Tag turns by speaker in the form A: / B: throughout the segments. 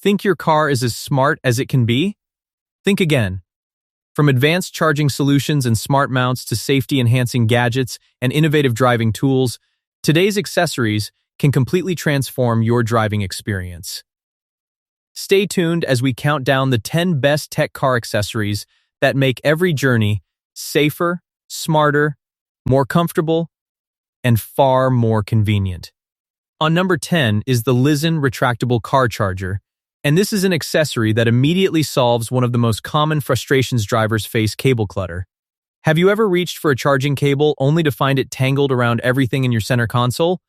A: Think your car is as smart as it can be? Think again. From advanced charging solutions and smart mounts to safety-enhancing gadgets and innovative driving tools, today's accessories can completely transform your driving experience. Stay tuned as we count down the 10 best tech car accessories that make every journey safer, smarter, more comfortable, and far more convenient. On number 10 is the LISEN retractable car charger, and this is an accessory that immediately solves one of the most common frustrations drivers face: cable clutter. Have you ever reached for a charging cable only to find it tangled around everything in your center console?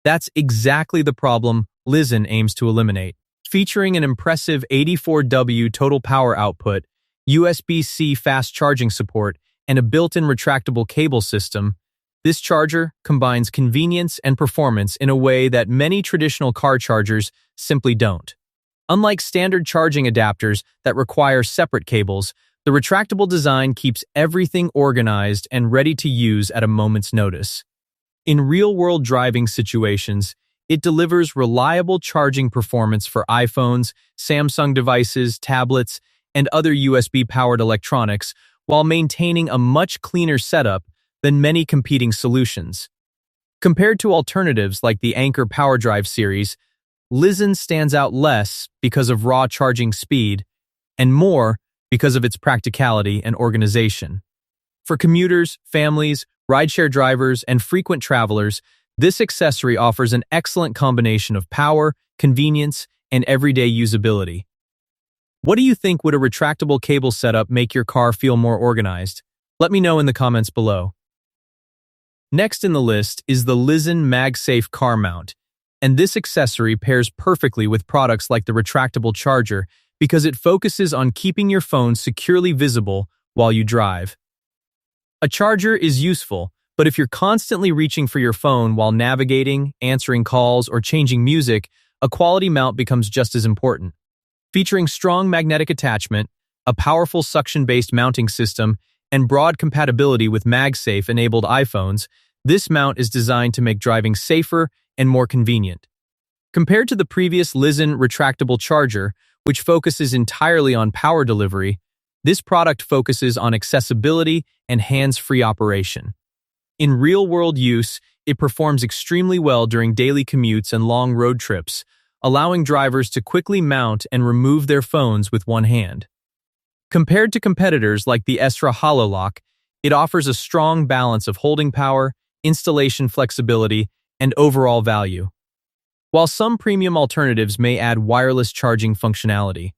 A: That's exactly the problem LISEN aims to eliminate. Featuring an impressive 84W total power output, USB-C fast charging support, and a built-in retractable cable system, this charger combines convenience and performance in a way that many traditional car chargers simply don't. Unlike standard charging adapters that require separate cables, the retractable design keeps everything organized and ready to use at a moment's notice. In real-world driving situations, it delivers reliable charging performance for iPhones, Samsung devices, tablets, and other USB-powered electronics while maintaining a much cleaner setup than many competing solutions. Compared to alternatives like the Anker PowerDrive series, LISEN stands out less because of raw charging speed and more because of its practicality and organization. For commuters, families, rideshare drivers, and frequent travelers, this accessory offers an excellent combination of power, convenience, and everyday usability. What do you think? Would a retractable cable setup make your car feel more organized? Let me know in the comments below. Next in the list is the LISEN MagSafe car mount, and this accessory pairs perfectly with products like the retractable charger because it focuses on keeping your phone securely visible while you drive. A charger is useful, but if you're constantly reaching for your phone while navigating, answering calls, or changing music, a quality mount becomes just as important. Featuring strong magnetic attachment, a powerful suction-based mounting system, and broad compatibility with MagSafe-enabled iPhones, this mount is designed to make driving safer and more convenient. Compared to the previous LISEN retractable charger, which focuses entirely on power delivery, this product focuses on accessibility and hands-free operation. In real-world use, it performs extremely well during daily commutes and long road trips, allowing drivers to quickly mount and remove their phones with one hand. Compared to competitors like the Esra HoloLock, it offers a strong balance of holding power, installation flexibility, and overall value. While some premium alternatives may add wireless charging functionality,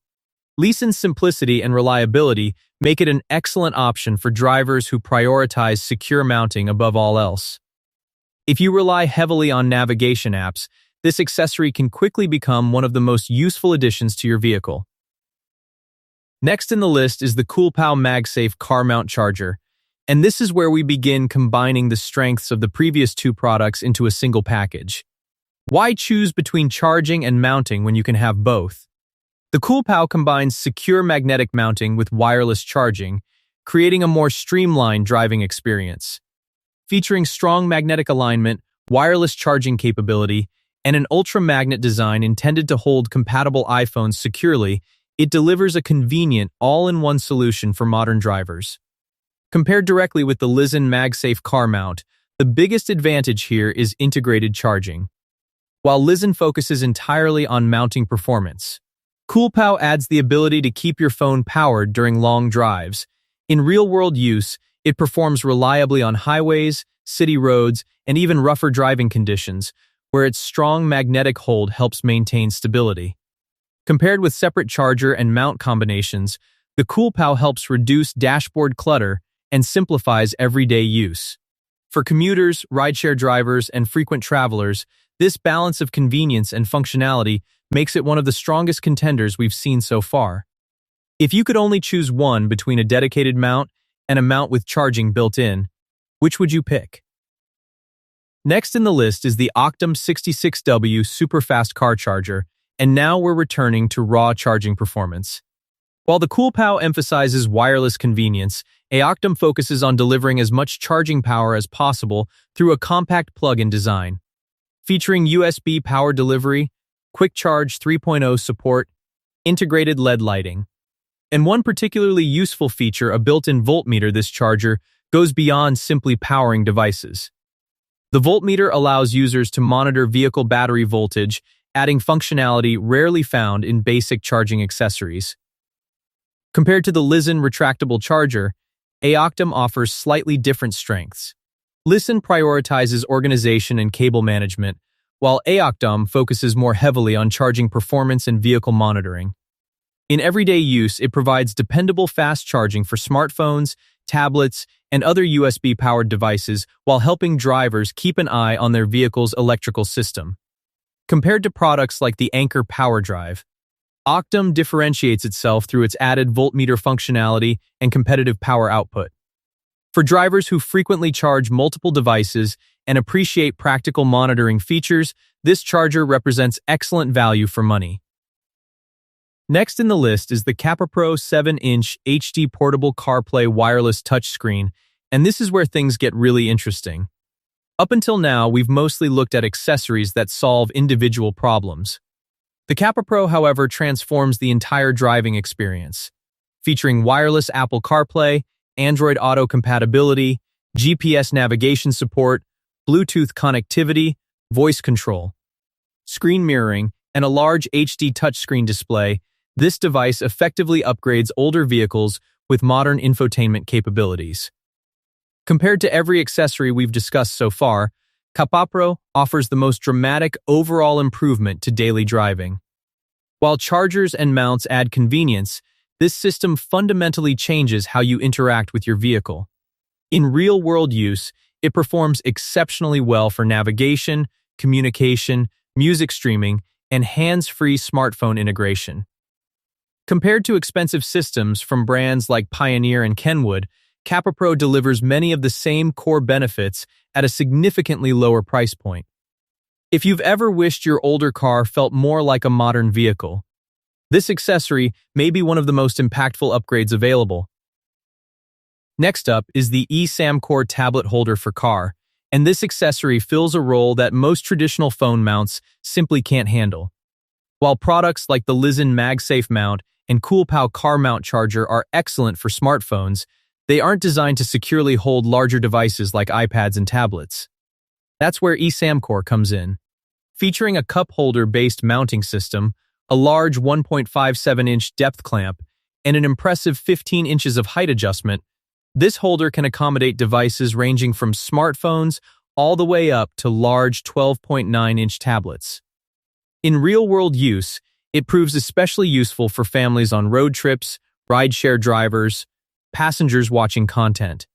A: LISEN's simplicity and reliability make it an excellent option for drivers who prioritize secure mounting above all else. If you rely heavily on navigation apps, this accessory can quickly become one of the most useful additions to your vehicle. Next in the list is the Coolpow MagSafe car mount charger, and this is where we begin combining the strengths of the previous two products into a single package. Why choose between charging and mounting when you can have both? The Coolpow combines secure magnetic mounting with wireless charging, creating a more streamlined driving experience. Featuring strong magnetic alignment, wireless charging capability, and an ultra-magnet design intended to hold compatible iPhones securely, it delivers a convenient, all-in-one solution for modern drivers. Compared directly with the LISEN MagSafe car mount, the biggest advantage here is integrated charging. While LISEN focuses entirely on mounting performance, Coolpow adds the ability to keep your phone powered during long drives. In real-world use, it performs reliably on highways, city roads, and even rougher driving conditions, where its strong magnetic hold helps maintain stability. Compared with separate charger and mount combinations, the Coolpow helps reduce dashboard clutter and simplifies everyday use. For commuters, rideshare drivers, and frequent travelers, this balance of convenience and functionality makes it one of the strongest contenders we've seen so far. If you could only choose one between a dedicated mount and a mount with charging built in, which would you pick? Next in the list is the Aokdom 66W superfast car charger, and now we're returning to raw charging performance. While the Coolpow emphasizes wireless convenience, Aokdom focuses on delivering as much charging power as possible through a compact plug-in design. Featuring USB power delivery, Quick Charge 3.0 support, integrated LED lighting. And one particularly useful feature, a built-in voltmeter, this charger goes beyond simply powering devices. The voltmeter allows users to monitor vehicle battery voltage, adding functionality rarely found in basic charging accessories. Compared to the LISEN retractable charger, Aokdom offers slightly different strengths. LISEN prioritizes organization and cable management, while Aokdom focuses more heavily on charging performance and vehicle monitoring. In everyday use, it provides dependable fast charging for smartphones, tablets, and other USB-powered devices while helping drivers keep an eye on their vehicle's electrical system. Compared to products like the Anker Power Drive, Aokdom differentiates itself through its added voltmeter functionality and competitive power output. For drivers who frequently charge multiple devices and appreciate practical monitoring features, this charger represents excellent value for money. Next in the list is the Capapro 7-inch HD portable CarPlay wireless touchscreen, and this is where things get really interesting. Up until now, we've mostly looked at accessories that solve individual problems. The Capapro, however, transforms the entire driving experience, featuring wireless Apple CarPlay, Android Auto compatibility, GPS navigation support, Bluetooth connectivity, voice control, screen mirroring, and a large HD touchscreen display. This device effectively upgrades older vehicles with modern infotainment capabilities. Compared to every accessory we've discussed so far, Capapro offers the most dramatic overall improvement to daily driving. While chargers and mounts add convenience, this system fundamentally changes how you interact with your vehicle. In real-world use, it performs exceptionally well for navigation, communication, music streaming, and hands-free smartphone integration. Compared to expensive systems from brands like Pioneer and Kenwood, Capapro delivers many of the same core benefits at a significantly lower price point. If you've ever wished your older car felt more like a modern vehicle, this accessory may be one of the most impactful upgrades available. Next up is the eSamcore tablet holder for car, and this accessory fills a role that most traditional phone mounts simply can't handle. While products like the LISEN MagSafe mount and Coolpow car mount charger are excellent for smartphones, they aren't designed to securely hold larger devices like iPads and tablets. That's where eSamcore comes in. Featuring a cup holder-based mounting system, a large 1.57-inch depth clamp, and an impressive 15 inches of height adjustment, this holder can accommodate devices ranging from smartphones all the way up to large 12.9-inch tablets. In real-world use, it proves especially useful for families on road trips, rideshare drivers, passengers watching content,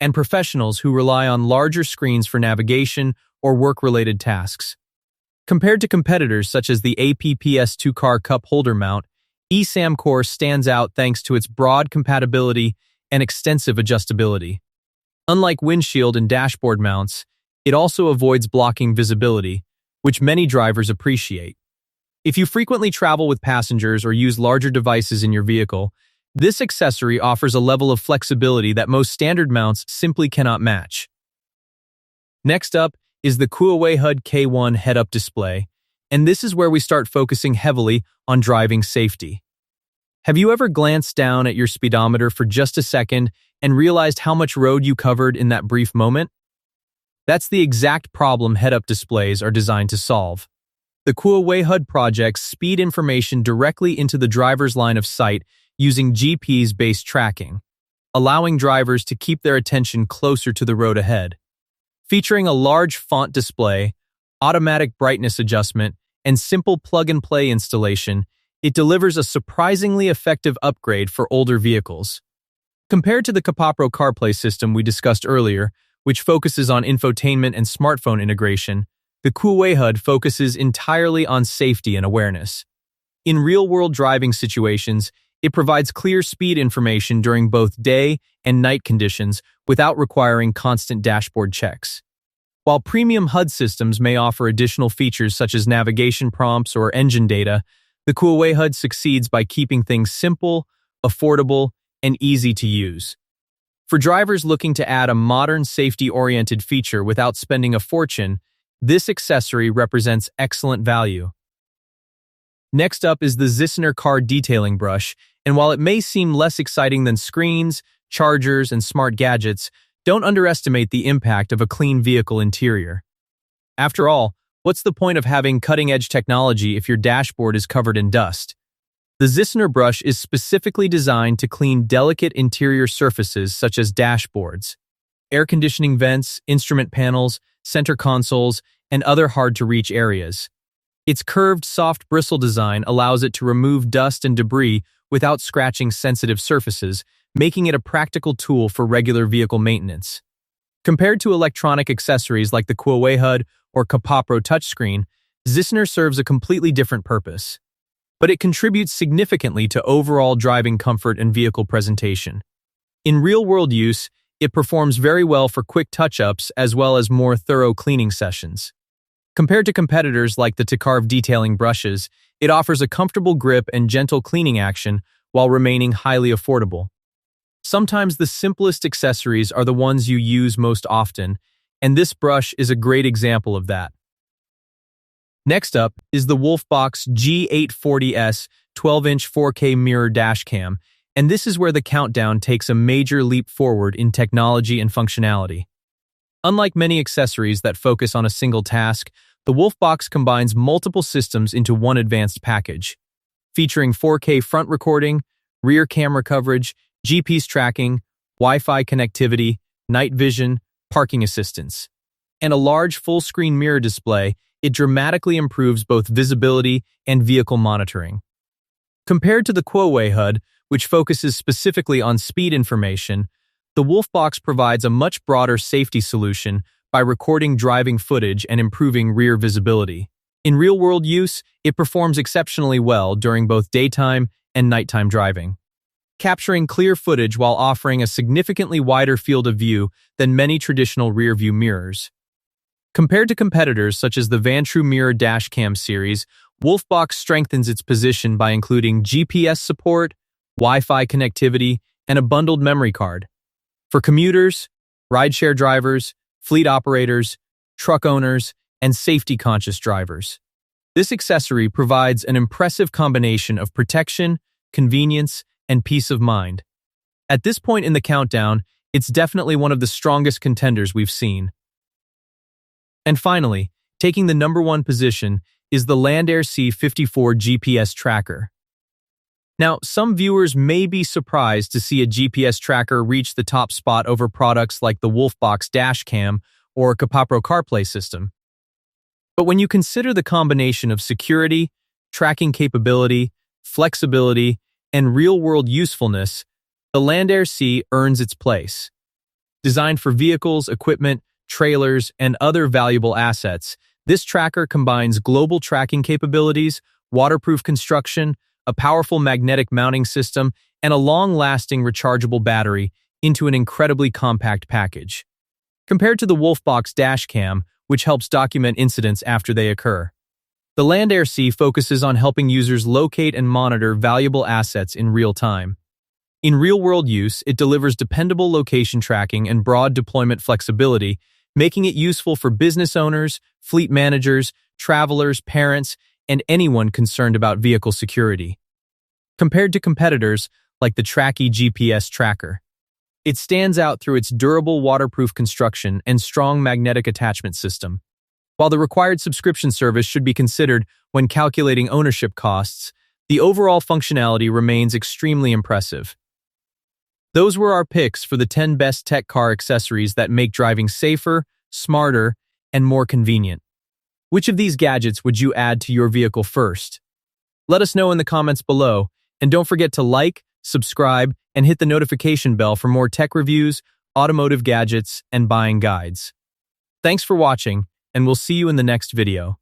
A: and professionals who rely on larger screens for navigation or work-related tasks. Compared to competitors such as the APPS2 car cup holder mount, eSamcore stands out thanks to its broad compatibility and extensive adjustability. Unlike windshield and dashboard mounts, it also avoids blocking visibility, which many drivers appreciate. If you frequently travel with passengers or use larger devices in your vehicle, this accessory offers a level of flexibility that most standard mounts simply cannot match. Next up is the KUOWEIHUD K1 head-up display, and this is where we start focusing heavily on driving safety. Have you ever glanced down at your speedometer for just a second and realized how much road you covered in that brief moment? That's the exact problem head-up displays are designed to solve. The KUOWEIHUD projects speed information directly into the driver's line of sight using GPS-based tracking, allowing drivers to keep their attention closer to the road ahead. Featuring a large font display, automatic brightness adjustment, and simple plug-and-play installation, it delivers a surprisingly effective upgrade for older vehicles. Compared to the Capapro CarPlay system we discussed earlier, which focuses on infotainment and smartphone integration, the KUOWEIHUD focuses entirely on safety and awareness. In real-world driving situations, it provides clear speed information during both day and night conditions without requiring constant dashboard checks. While premium HUD systems may offer additional features such as navigation prompts or engine data, the KUOWEIHUD succeeds by keeping things simple, affordable, and easy to use. For drivers looking to add a modern safety-oriented feature without spending a fortune, this accessory represents excellent value. Next up is the Ziciner car detailing brush, and while it may seem less exciting than screens, chargers, and smart gadgets, don't underestimate the impact of a clean vehicle interior. After all, what's the point of having cutting-edge technology if your dashboard is covered in dust? The Ziciner brush is specifically designed to clean delicate interior surfaces such as dashboards, air conditioning vents, instrument panels, center consoles, and other hard-to-reach areas. Its curved, soft bristle design allows it to remove dust and debris without scratching sensitive surfaces, making it a practical tool for regular vehicle maintenance. Compared to electronic accessories like the KUOWEIHUD or Capapro touchscreen, Ziciner serves a completely different purpose. But it contributes significantly to overall driving comfort and vehicle presentation. In real-world use, it performs very well for quick touch-ups as well as more thorough cleaning sessions. Compared to competitors like the Takarv detailing brushes, it offers a comfortable grip and gentle cleaning action while remaining highly affordable. Sometimes the simplest accessories are the ones you use most often, and this brush is a great example of that. Next up is the WOLFBOX G840S 12-inch 4K mirror dashcam, and this is where the countdown takes a major leap forward in technology and functionality. Unlike many accessories that focus on a single task, the WOLFBOX combines multiple systems into one advanced package, featuring 4K front recording, rear camera coverage, GPS tracking, Wi-Fi connectivity, night vision, parking assistance, and a large full-screen mirror display. It dramatically improves both visibility and vehicle monitoring. Compared to the KUOWEIHUD, which focuses specifically on speed information, the WOLFBOX provides a much broader safety solution by recording driving footage and improving rear visibility. In real-world use, it performs exceptionally well during both daytime and nighttime driving, capturing clear footage while offering a significantly wider field of view than many traditional rear-view mirrors. Compared to competitors such as the Vantrue Mirror Dashcam series, WOLFBOX strengthens its position by including GPS support, Wi-Fi connectivity, and a bundled memory card. For commuters, rideshare drivers, fleet operators, truck owners, and safety-conscious drivers, this accessory provides an impressive combination of protection, convenience, and peace of mind. At this point in the countdown, it's definitely one of the strongest contenders we've seen. And finally, taking the #1 position is the LandAirSea 54 GPS tracker. Now, some viewers may be surprised to see a GPS tracker reach the top spot over products like the WOLFBOX Dashcam or Capapro CarPlay system. But when you consider the combination of security, tracking capability, flexibility, and real-world usefulness, the LandAirSea earns its place. Designed for vehicles, equipment, trailers, and other valuable assets, this tracker combines global tracking capabilities, waterproof construction, a powerful magnetic mounting system, and a long-lasting rechargeable battery into an incredibly compact package. Compared to the WOLFBOX Dashcam, which helps document incidents after they occur, the LandAirSea focuses on helping users locate and monitor valuable assets in real time. In real-world use, it delivers dependable location tracking and broad deployment flexibility, making it useful for business owners, fleet managers, travelers, parents, and anyone concerned about vehicle security. Compared to competitors like the Tracky GPS tracker, it stands out through its durable waterproof construction and strong magnetic attachment system. While the required subscription service should be considered when calculating ownership costs, the overall functionality remains extremely impressive. Those were our picks for the 10 best tech car accessories that make driving safer, smarter, and more convenient. Which of these gadgets would you add to your vehicle first? Let us know in the comments below, and don't forget to like, subscribe, and hit the notification bell for more tech reviews, automotive gadgets, and buying guides. Thanks for watching, and we'll see you in the next video.